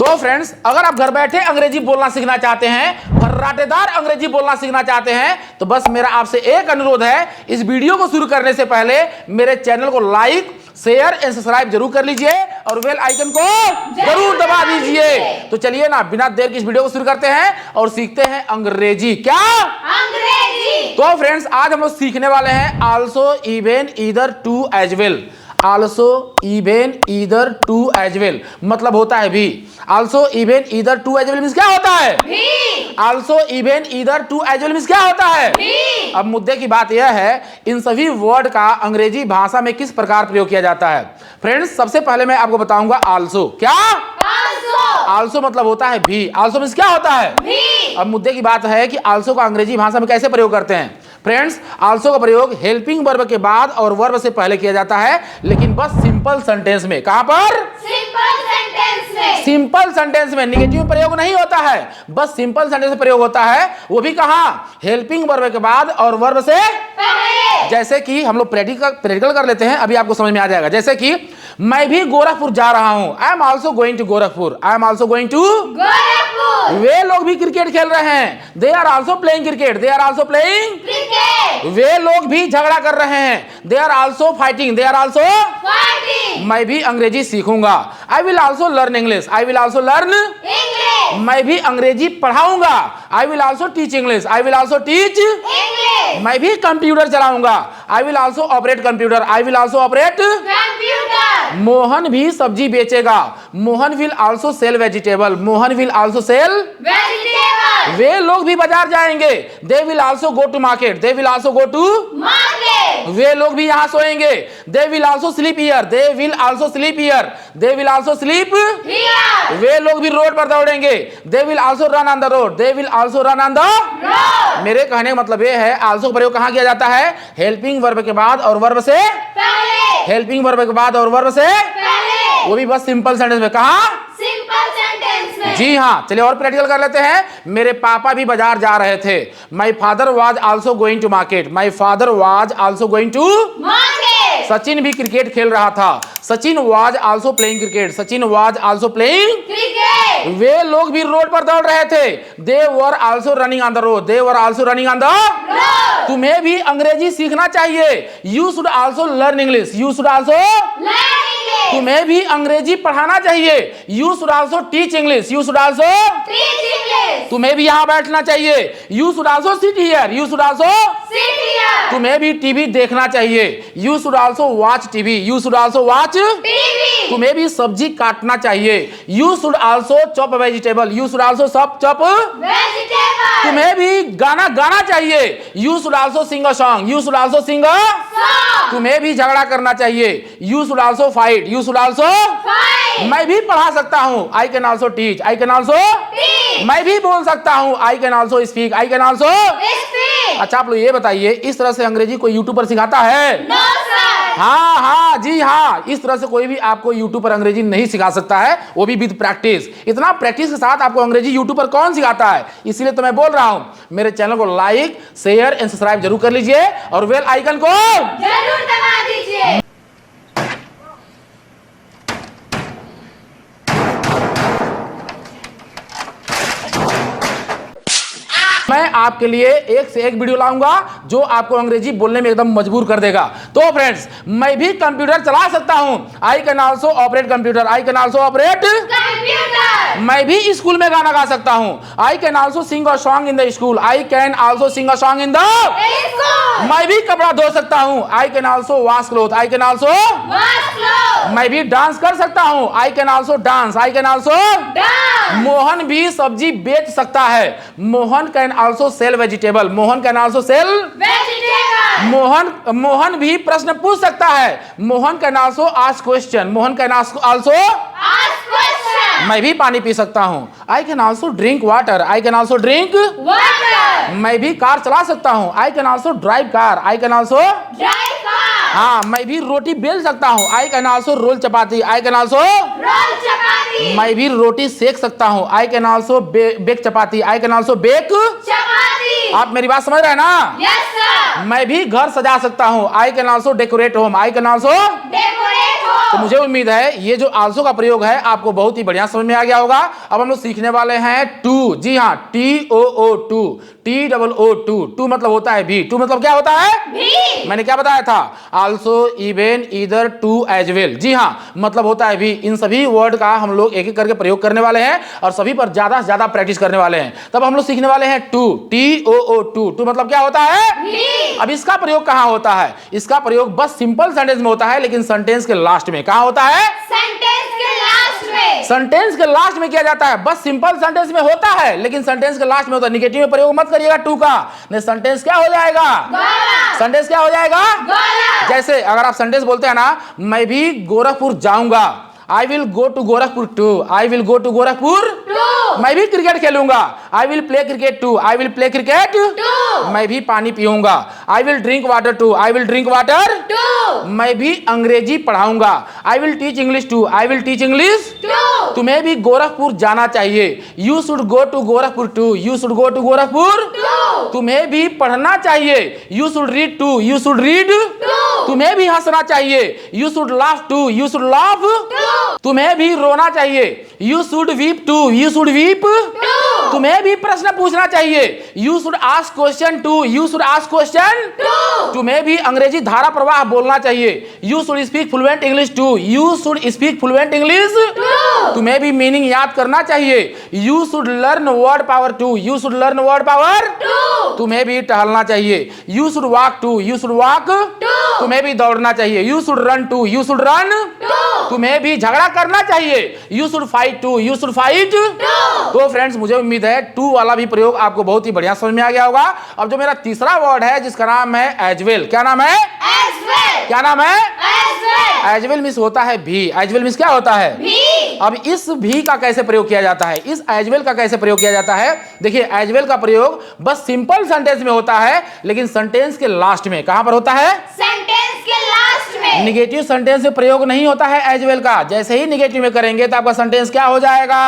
तो फ्रेंड्स, अगर आप घर बैठे अंग्रेजी बोलना सीखना चाहते हैं, फर्राटेदार अंग्रेजी बोलना सीखना चाहते हैं, तो बस मेरा आपसे एक अनुरोध है, इस वीडियो को शुरू करने से पहले मेरे चैनल को लाइक, शेयर एंड सब्सक्राइब जरूर कर लीजिए और बेल आइकन को जरूर दबा दीजिए। तो चलिए ना, बिना देर की इस वीडियो को शुरू करते हैं और सीखते हैं अंग्रेजी। क्या अंग्रेजी? तो फ्रेंड्स, आज हम लोग सीखने वाले हैं also, even, either, too, as well. Also, even, either, too, as well मतलब होता है भी। Also, even, either, too, as well means क्या होता है? भी। Also, even, either, too, as well means क्या होता है? भी। अब मुद्दे की बात यह है, इन सभी वर्ड का अंग्रेजी भाषा में किस प्रकार प्रयोग किया जाता है। फ्रेंड्स, सबसे पहले मैं आपको बताऊंगा आल्सो। क्या? आल्सो मतलब होता है भी। आल्सो मींस क्या होता है? भी। अब मुद्दे की बात है कि आल्सो का अंग्रेजी भाषा में कैसे प्रयोग करते हैं। फ्रेंड्स, आल्सो का प्रयोग हेल्पिंग वर्ब के बाद और वर्ब से पहले किया जाता है, लेकिन बस सिंपल सेंटेंस में। कहां पर? सिंपल सेंटेंस में। सिंपल सेंटेंस में प्रयोग नहीं होता है, बस सिंपल सेंटेंस में प्रयोग होता है, वो भी कहां? हेल्पिंग वर्ब के बाद और वर्ब से पहले। जैसे कि हम लोग प्रैक्टिकल कर लेते हैं, अभी आपको समझ में आ जाएगा। जैसे कि मैं भी गोरखपुर जा रहा हूं। I am also going to Gorakhpur. I am also going to Gorakhpur. वे लोग भी क्रिकेट खेल रहे हैं। They are also playing cricket. They are also playing cricket. वे लोग भी झगड़ा कर रहे हैं। They are also fighting. They are also fighting. मैं भी अंग्रेजी सीखूंगा। I will also learn English. I will also learn English. मैं भी अंग्रेजी पढ़ाऊंगा। I will also teach English. I will also teach English. मैं भी कंप्यूटर चलाऊंगा। I will also operate computer. I will also operate computer. Mohan भी सब्जी बेचेगा। Mohan will also sell vegetable. Mohan will also sell vegetable. वे लोग भी बाजार जाएंगे। They will also go to market. They will also go to market. वे लोग भी यहाँ सोएंगे। They will also sleep here. They will also sleep here. They will also sleep here. वे लोग भी रोड पर दौड़ेंगे। दे will also run on the road. They will also run on the road. मेरे कहने का मतलब ये है, आल्सो का प्रयोग कहाँ किया जाता है? हेल्पिंग वर्ब के बाद और वर्ब से पहले। हेल्पिंग वर्ब के बाद और वर्ब से पहले, वो भी बस सिंपल सेंटेंस में। कहा? सिंपल सेंटेंस में। जी हाँ, चलिए और प्रैक्टिकल कर लेते हैं। मेरे पापा भी बाजार जा रहे थे। My father was also going to market. My father was also going to market. Sachin भी क्रिकेट खेल रहा था। Sachin was also playing cricket. Sachin was also playing cricket. वे लोग भी रोड पर दौड़ रहे थे। They were also running on the road. They were also running on the road. तुम्हें भी अंग्रेजी सीखना चाहिए। You should also learn English. You should also learn English. तुम्हें भी अंग्रेजी पढ़ाना चाहिए। You should also teach English. You should also teach English. तुम्हें भी यहाँ बैठना चाहिए। You should also sit here. You should also sit here. तुम्हें भी टीवी देखना चाहिए। You should also watch TV. You should also watch TV. तुम्हें भी सब्जी काटना चाहिए। You should also chop vegetable. You should also chop vegetable. तुम्हें भी गाना गाना चाहिए। You should also sing a song. You should also sing a song. तुम्हें भी झगड़ा करना चाहिए। You should also fight. You should also fight. मैं भी पढ़ा सकता हूँ। I can also teach. I can also teach. मैं भी बोल सकता हूँ। I can also speak. I can also speak. अच्छा, आप लोग ये बताइए, इस तरह से अंग्रेजी कोई यूट्यूब पर सिखाता है? No sir. हाँ हाँ जी हाँ, इस तरह से कोई भी आपको यूट्यूब पर अंग्रेजी नहीं सिखा सकता है, वो भी विद प्रैक्टिस। इतना प्रैक्टिस के साथ आपको अंग्रेजी यूट्यूब पर कौन सिखाता है? इसीलिए तो मैं बोल रहा हूँ, मेरे चैनल को लाइक, शेयर एंड सब्सक्राइब जरूर कर लीजिए और बेल आइकन को जरूर दबा दीजिए। मैं आपके लिए एक से एक वीडियो लाऊंगा जो आपको अंग्रेजी बोलने में एकदम मजबूर कर देगा। तो फ्रेंड्स, मैं भी कंप्यूटर चला सकता हूं। I can also operate computer. I can also operate computer. मैं भी स्कूल में गाना गा सकता हूं। I can also sing a song in the school. I can also sing a song in the school. मैं भी कपड़ा धो सकता हूं। I can also wash cloth. I can also wash cloth. मैं भी डांस कर सकता हूं। I can also dance. I can also dance. Mohan भी सब्जी बेच सकता है। Mohan can also sell vegetable. Mohan can also sell vegetable. Mohan भी प्रश्न पूछ सकता है। Mohan can also ask question. Mohan can also ask question. मैं भी पानी पी सकता हूँ। I can also drink water. I can also drink water. मैं भी कार चला सकता हूँ। I can also drive car. I can also drive car. हाँ, मैं भी रोटी बेल सकता हूँ। I can also roll chapati. I can also roll chapati. मैं भी रोटी सेक सकता हूँ। I can also bake chapati. I can also bake chapati. आप मेरी बात समझ रहे हैं ना? Yes sir. मैं भी घर सजा सकता हूँ। I can also decorate home. I can also decorate home. तो मुझे उम्मीद है ये जो आल्सो का प्रयोग है आपको बहुत ही बढ़िया समझ में आ गया होगा। अब हम लोग सीखने वाले हैं टू। जी हाँ, TOO2, TOO2। टू मतलब होता है भी। टू मतलब क्या होता है? भी। मैंने क्या बताया था? Also, even, either, too, as well. जी हाँ, मतलब होता है भी। इन सभी वर्ड का हम लोग एक एक करके प्रयोग करने वाले हैं और सभी पर ज्यादा से ज्यादा प्रैक्टिस करने वाले हैं। तब हम लोग सीखने वाले हैं टू। TOO2। टू मतलब क्या होता है? भी। अब इसका प्रयोग कहां होता है? इसका प्रयोग बस सिंपल सेंटेंस में होता है, लेकिन सेंटेंस के लास्ट में। कहां होता है? सेंटेंस के लास्ट में। सेंटेंस के लास्ट में किया जाता है। बस सिंपल सेंटेंस में होता है, लेकिन सेंटेंस के लास्ट में होता है। नेगेटिव में प्रयोग मत करिएगा टू का, नहीं सेंटेंस क्या हो जाएगा? सेंटेंस क्या हो जाएगा? जैसे अगर आप सेंटेंस बोलते हैं ना, मैं भी गोरखपुर जाऊंगा, I will go to Gorakhpur too. I will go to Gorakhpur too. मैं भी क्रिकेट खेलूंगा, I will play cricket too. I will play cricket too. मैं भी पानी पीऊंगा, I will drink water too. I will drink water too. मैं भी अंग्रेजी पढ़ाऊंगा, I will teach English too. I will teach English too. तुम्हें भी गोरखपुर जाना चाहिए, you should go to Gorakhpur too. You should go to Gorakhpur too. तुम्हें भी पढ़ना चाहिए, you should read too. You should read too. तुम्हें भी हंसना चाहिए, you should laugh too. You should laugh too. तुम्हें भी रोना चाहिए, you should weep too. You should weep too. तुम्हें भी प्रश्न पूछना चाहिए, you should ask question too. You should ask question too. तुम्हें भी अंग्रेजी धारा प्रवाह बोलना चाहिए, you should speak fluent English too. You should speak fluent English too. तुम्हें भी मीनिंग याद करना चाहिए, you should learn word power too. You should learn word power too. तुम्हें भी टहलना चाहिए, you should walk too. You should walk too. तुम्हें भी दौड़ना चाहिए, you should run too. You should run too. तुम्हें भी झगड़ा करना चाहिए, you should fight too. You should fight too. तो फ्रेंड्स, मुझे उम्मीद है टू वाला भी प्रयोग आपको बहुत ही बढ़िया समझ में आ गया होगा। अब जो मेरा तीसरा वर्ड है जिसका नाम है एज वेल। क्या नाम है? As well. क्या नाम है? As well. As well means होता है भी। एज वेल मींस क्या होता है? भी। अब इस भी का कैसे प्रयोग किया जाता है? इस एज वेल का कैसे प्रयोग किया जाता है? देखिए, एज वेल का प्रयोग बस सिंपल सेंटेंस में होता है, लेकिन सेंटेंस के लास्ट में। कहां पर होता है? सेंटेंस के लास्ट में। नेगेटिव सेंटेंस में प्रयोग नहीं होता है एज वेल का। जैसे ही नेगेटिव में करेंगे तो आपका सेंटेंस क्या हो जाएगा?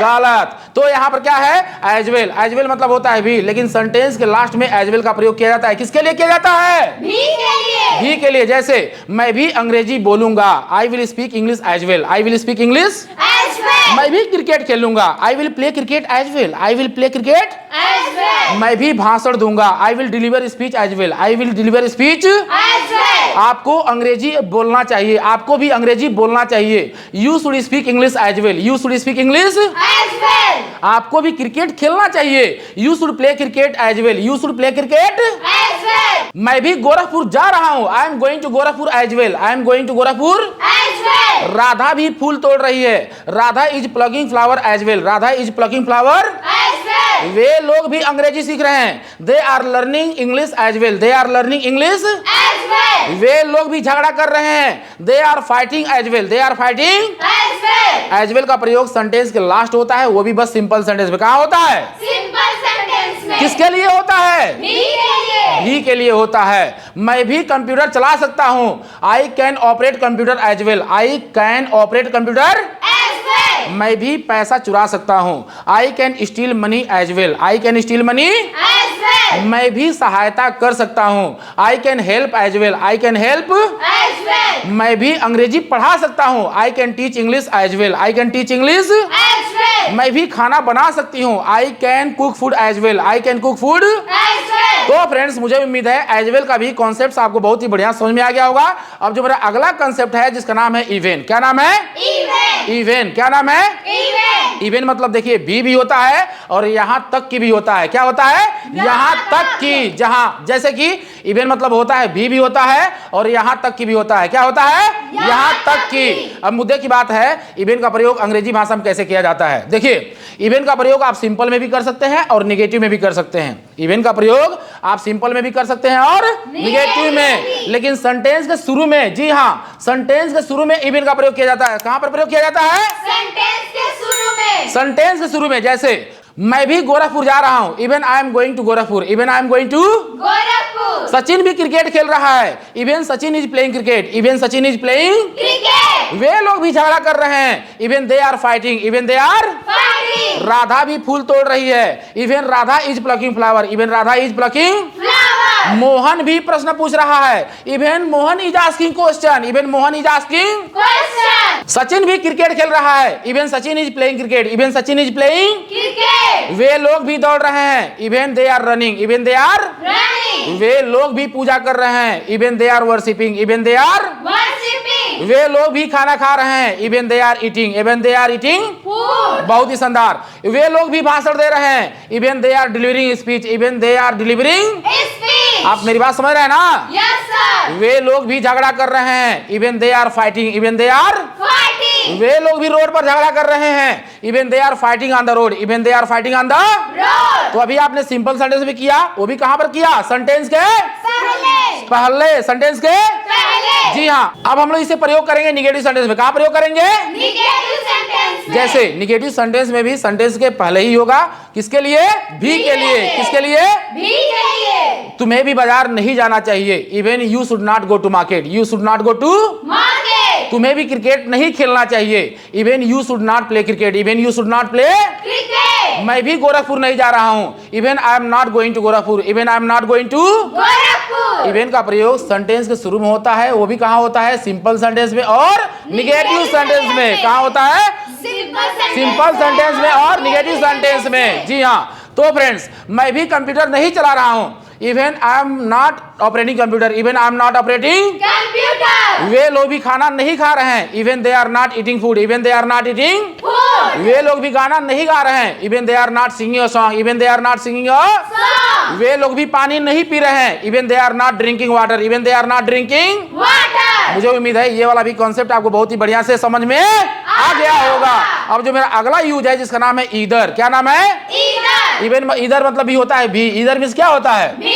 गलत। तो यहां पर क्या है? As well. एज वेल मतलब होता है भी, लेकिन सेंटेंस के लास्ट में एज वेल का प्रयोग किया जाता है। किसके लिए किया जाता है? भी के लिए। भी के लिए। जैसे मैं भी अंग्रेजी बोलूंगा, I will speak English as well. I will speak English as well. मैं भी क्रिकेट खेलूंगा, I will play cricket as well. I will play cricket as well. मैं भी भाषण दूंगा, I will deliver speech as well. I will deliver speech as well. आपको अंग्रेजी बोलना चाहिए, आपको भी अंग्रेजी बोलना चाहिए, you should speak English as well. You should speak English as well. आपको भी क्रिकेट खेलना चाहिए, you should play cricket as well. You should play cricket as well. मैं भी गोरखपुर जा रहा हूं, I am going to Gorakhpur as well. I am going to Gorakhpur as well. Radha भी फूल तोड़ रही है, Radha is plucking flower as well. Radha is plucking flower as well. वे लोग भी अंग्रेजी सीख रहे हैं, they are learning English as well. They are learning English as well. वे लोग भी झगड़ा कर रहे हैं, they are fighting as well. They are fighting as well. As well का प्रयोग सेंटेंस के लास्ट होता है, वो भी बस सिंपल सेंटेंस में। कहां होता है? सिंपल सेंटेंस में। किसके लिए होता है? भी के लिए। भी के लिए होता है। मैं भी कंप्यूटर चला सकता हूं, I can operate computer as well. I can operate computer as well. मैं भी पैसा चुरा सकता हूं, I can steal money as well. I can steal money as well. मैं भी सहायता कर सकता हूं, I can help as well. I can help as well. मैं भी अंग्रेजी पढ़ा सकता हूं, I can teach English as well. I can teach English as well. मैं भी खाना बना सकती हूं, I can cook food as well. I can cook food as well. तो फ्रेंड्स, मुझे उम्मीद है एज वेल का भी कॉन्सेप्ट आपको बहुत ही बढ़िया समझ में आ गया होगा। अब जो मेरा अगला कॉन्सेप्ट है जिसका नाम है इवेन। क्या नाम है? इवेन। इवेन। क्या नाम है? इवेन। इवेन मतलब देखिए भी होता है और यहां तक की भी होता है। क्या होता है? यहां तक की। जहां, जैसे कि इवेन मतलब होता है भी होता है और यहां तक की भी होता है। क्या होता है? यहां तक की। अब मुद्दे की बात है, इवेन का प्रयोग अंग्रेजी भाषा में कैसे किया जाता है? देखिए, इवेन का प्रयोग आप सिंपल में भी कर सकते हैं और निगेटिव में भी कर सकते हैं। इवेन का प्रयोग आप सिंपल में भी कर सकते हैं और निगेटिव में, लेकिन सेंटेंस के शुरू में, जी हाँ, सेंटेंस के शुरू में इवेन का प्रयोग किया जाता है। कहां पर प्रयोग किया जाता है? सेंटेंस के शुरू में। सेंटेंस के शुरू में। जैसे मैं भी गोरखपुर जा रहा हूं, even I am going to Gorakhpur. Even I am going to Gorakhpur. Sachin भी क्रिकेट खेल रहा है, even Sachin is playing cricket. Even Sachin is playing cricket. वे लोग भी झगड़ा कर रहे हैं, even they are fighting. Even they are fighting. Radha भी फूल तोड़ रही है, even Radha is plucking flower. Even Radha is plucking flower. Mohan भी प्रश्न पूछ रहा है। Even Mohan is asking question. Even Mohan is asking question. Sachin भी क्रिकेट खेल रहा है। Even Sachin is playing cricket. Even Sachin is playing cricket. वे लोग भी दौड़ रहे हैं। Even they are running. Even they are running. वे लोग भी पूजा कर रहे हैं। Even they are worshipping. Even they are worshipping. वे लोग भी खाना खा रहे हैं। Even they are eating. Even they are eating food. बहुत ही शानदार। वे लोग भी भाषण दे रहे हैं। Even they are delivering speech. Even they are delivering speech. आप मेरी बात समझ रहे हैं ना? Yes sir. वे लोग भी झगड़ा कर रहे हैं। Even they are fighting. Even they are fighting. वे लोग भी रोड पर झगड़ा कर रहे हैं। Even they are fighting on the road. Even they are fighting on the road. तो अभी आपने सिंपल सेंटेंस भी किया, वो भी कहां पर किया? सेंटेंस के पहले। पहले, सेंटेंस के पहले। जी हाँ। अब हम लोग इसे प्रयोग करेंगे निगेटिव सेंटेंस में। कहां प्रयोग करेंगे? निगेटिव सेंटेंस में। जैसे निगेटिव सेंटेंस में भी सेंटेंस के पहले ही होगा। किसके लिए? भी के लिए। किसके लिए? भी के लिए। तुम्हें भी बाजार नहीं जाना चाहिए। Even you should not go to market. You should not go to market. तुम्हें भी क्रिकेट नहीं खेलना चाहिए। Even you should not play cricket. Even you should not play cricket. मैं भी गोरखपुर नहीं जा रहा हूं। Even I am not going to Gorakhpur. Even I am not going to Gorakhpur. Even का प्रयोग सेंटेंस के शुरू में होता है, वो भी कहां होता है? सिंपल सेंटेंस में और निगेटिव सेंटेंस में। कहां होता है? सिंपल सेंटेंस में और निगेटिव सेंटेंस में। जी हाँ। तो फ्रेंड्स, मैं भी कंप्यूटर नहीं चला रहा हूं। Even I am not operating computer. Even I am not operating computer. वे लोग भी खाना नहीं खा रहे हैं। Even they are not eating food. Even they are not eating food. वे लोग भी गाना नहीं गा रहे हैं। Even they are not singing a song. Even they are not singing a song. वे लोग भी पानी नहीं पी रहे हैं। Even they are not drinking water. Even they are not drinking water. मुझे उम्मीद है ये वाला भी कॉन्सेप्ट आपको बहुत ही बढ़िया से समझ में आ गया होगा। अब जो मेरा अगला यूज है जिसका नाम है ईदर। क्या नाम है? इधर। इवन ईदर मतलब भी होता है भी। ईदर मींस क्या होता है? भी।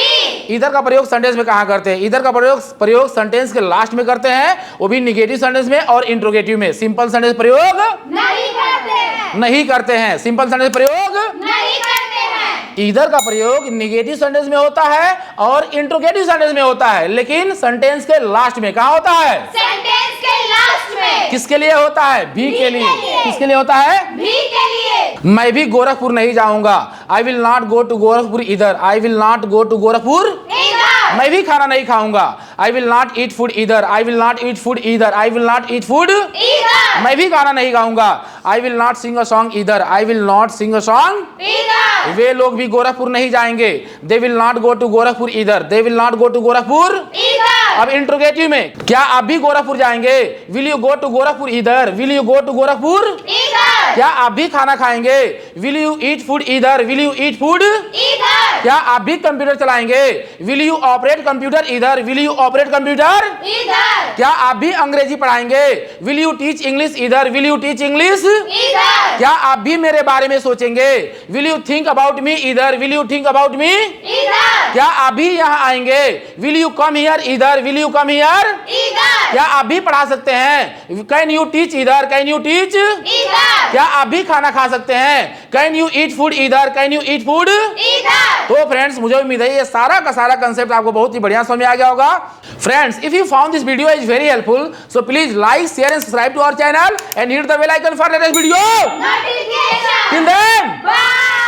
इधर का प्रयोग सेंटेंस में कहां करते हैं? इधर का प्रयोग सेंटेंस के लास्ट में करते हैं, वो भी निगेटिव सेंटेंस में और इंट्रोगेटिव में। सिंपल सेंटेंस प्रयोग नहीं करते हैं। नहीं करते हैं। सिंपल सेंटेंस प्रयोग नहीं करते हैं। इधर का प्रयोग निगेटिव सेंटेंस में होता है और इंट्रोगेटिव सेंटेंस में होता है, लेकिन सेंटेंस के लास्ट में। कहां होता है? सेंटेंस के लास्ट में। किसके लिए होता है? भी के लिए। किसके लिए होता है? भी के लिए। मैं भी गोरखपुर नहीं जाऊंगा। I will not go to Gorakhpur either. I will not go to Gorakhpur. Either. मैं भी खाना नहीं खाऊंगा। I will not eat food either. I will not eat food either. I will not eat food. Either. मैं भी गाना नहीं गाऊंगा। I will not sing a song either. I will not sing a song. Either. वे लोग भी गोरखपुर नहीं जाएंगे। They will not go to Gorakhpur either. They will not go to Gorakhpur. Either. अब इंट्रोगेटिव में, क्या आप भी गोरखपुर जाएंगे? Will you go to Gorakhpur either. Will you go to Gorakhpur. Either. क्या आप भी खाना खाएंगे? Will you eat food either. Will you eat food. Either. क्या आप भी कंप्यूटर चलाएंगे? Will you operate computer either. Will you operate computer. Either. क्या आप भी अंग्रेजी पढ़ाएंगे? विल यू टीच इंग्लिश इधर। Will you teach English. Either. क्या आप भी मेरे बारे में सोचेंगे? Will you think about me either. Will you think about me. Either. क्या आप भी यहाँ आएंगे? Will you come here either. Will you come here. Either. क्या आप भी पढ़ा सकते हैं? Can you teach either. Can you teach. Either. क्या आप भी खाना खा सकते हैं? Can you eat food either. Can you eat food. इधर। तो फ्रेंड्स, मुझे उम्मीद है ये सारा का सारा कंसेप्ट आपको बहुत ही बढ़िया समझ में आ गया होगा। Friends, if you found this video is very helpful, so please like, share and subscribe to our channel and hit the bell icon for latest video. Notification. Till then, Bye.